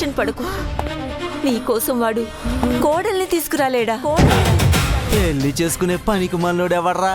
Tension పడకు. నీకోసం వాడు కోడల్ని తీసుకురాలేడా? పెళ్లి చేసుకునే పనికి మనోడు ఎవర్రా?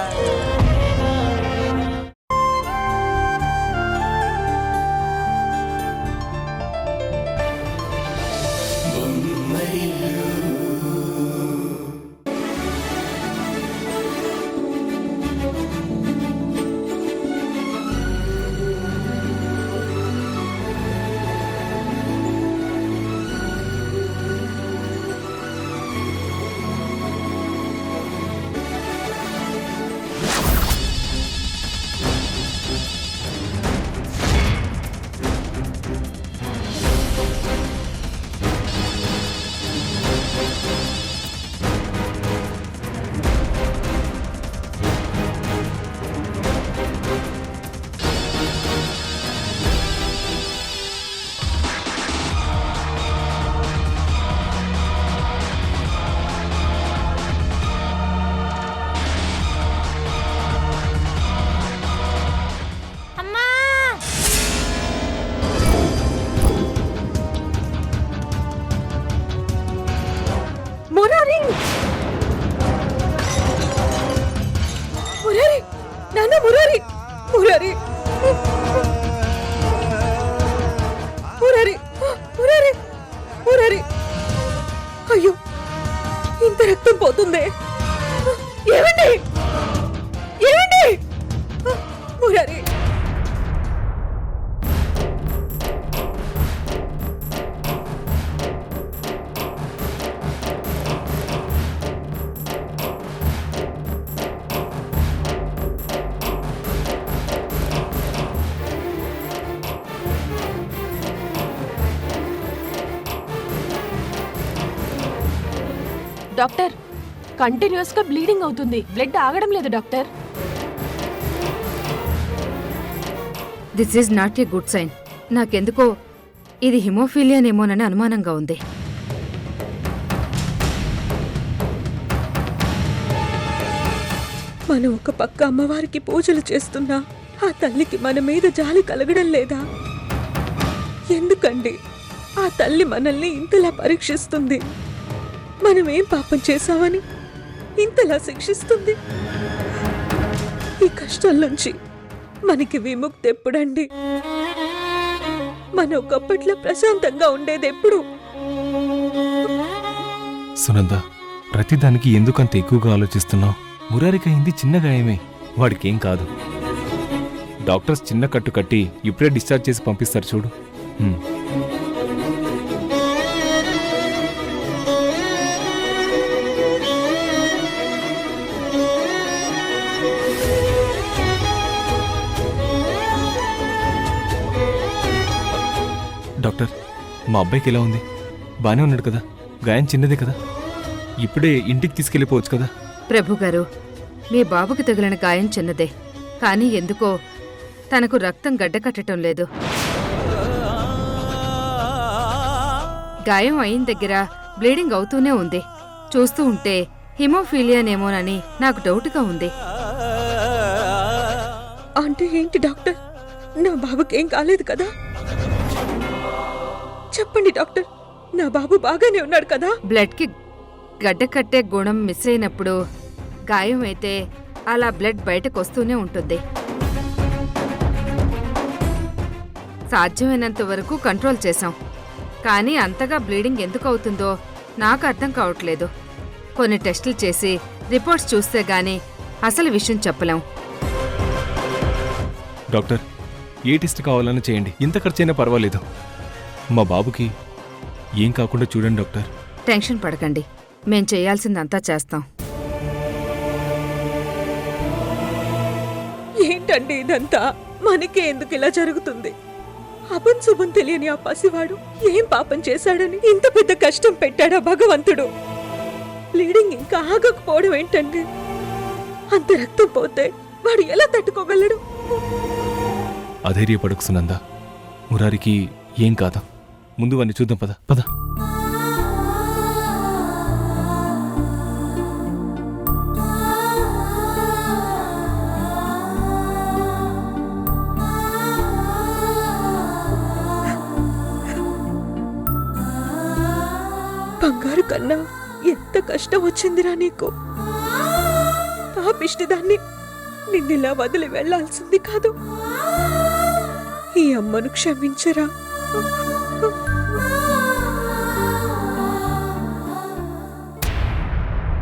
మురారి! మురారి! నాన్న మురారి! మురారి! మురారి! మురారి! మురారి! అయ్యో, ఇంత రక్తం పోతుందే! ఏమండి? ఏమండి? మురారి! డాక్టర్, కంటిన్యూస్ గా బ్లీడింగ్ అవుతుంది. బ్లడ్ ఆగడం లేదు doctor. This is not a good sign. నాకెందుకో ఇది హిమోఫీలియానేమోనని అనుమానంగా ఉంది. మనం ఒక పక్క అమ్మవారికి పూజలు చేస్తున్నా ఆ తల్లికి మన మీద జాలి కలగడం లేదా? ఎందుకండి ఆ తల్లి మనల్ని ఇంతలా పరీక్షిస్తుంది? మనం ఏం పాపం చేశామని ఇంతలా శిక్షిస్తుంది? ఈ కష్టాల నుంచి మనకి విముక్తి ఎప్పుడండి? మన ఒకప్పట్లో ప్రశాంతంగా ఉండేది ఎప్పుడు? సునంద, ప్రతిదానికి ఎందుకంత ఎక్కువగా ఆలోచిస్తున్నావు? మురారికి అయింది చిన్న గాయమే, వాడికేం కాదు. డాక్టర్స్ చిన్న కట్టు కట్టి ఇప్పుడే డిశ్చార్జ్ చేసి పంపిస్తారు చూడు. డాక్టర్, మా అబ్బాయికి ఎలా ఉంది? బానే ఉన్నాడు కదా? గాయం చిన్నదే కదా? ఇప్పుడే ఇంటికి తీసుకెళ్ళిపోవచ్చు కదా? ప్రభు గారు, మీ బాబుకి తగిలిన గాయం చిన్నదే, కానీ ఎందుకో తనకు రక్తం గడ్డకట్టడం లేదు. గాయం అయిన దగ్గర బ్లీడింగ్ అవుతూనే ఉంది. చూస్తూ ఉంటే హిమోఫీలియానేమోనని నాకు డౌట్గా ఉంది. అంటే ఏంటి డాక్టర్? నా బాబుకి ఏం కాలేదు కదా? చెప్పండి డాక్టర్, నా బాబు బాగానే ఉన్నాడు కదా? బ్లడ్కి గడ్డకట్టే గుణం మిస్ అయినప్పుడు గాయం అయితే అలా బ్లడ్ బయటకు వస్తూనే ఉంటుంది. సాధ్యమైనంత వరకు కంట్రోల్ చేశాం, కానీ అంతగా బ్లీడింగ్ ఎందుకు అవుతుందో నాకు అర్థం కావట్లేదు. కొన్ని టెస్టులు చేసి రిపోర్ట్స్ చూస్తే గానీ అసలు విషయం చెప్పలేం. డాక్టర్, ఏ టెస్ట్ కావాలన్నా చేయండి, ఇంత ఖర్చైనా పర్వాలేదు. మా బాబుకి ఏం కాకుండా చూడండి డాక్టర్. టెన్షన్ పడకండి, మేం చేయాల్సిందంతా చేస్తాం. ఏంటండి ఇదంతా? మనకే ఎందుకు ఇలా జరుగుతుంది? అపం శుభం తెలియని ఆ పసివాడు ఏం పాపం చేశాడని ఇంత పెద్ద కష్టం పెట్టాడా భగవంతుడు? బ్లీడింగ్ ఇంకా ఆగకపోవడం ఏంటండి? అంత రక్తం పోతే వాడు ఎలా తట్టుకోగలడు? అధైర్యపడకు సునంద, మురారికి ఏం కాదా. ముందు వాన్ని చూద్దాం, పద పద. బంగారు కన్నా ఎంత కష్టం వచ్చిందిరా నీకు. పాపిష్టిదాన్ని నిన్నిలా వదిలి వెళ్లాల్సింది కాదు. ఈ అమ్మను క్షమించరా.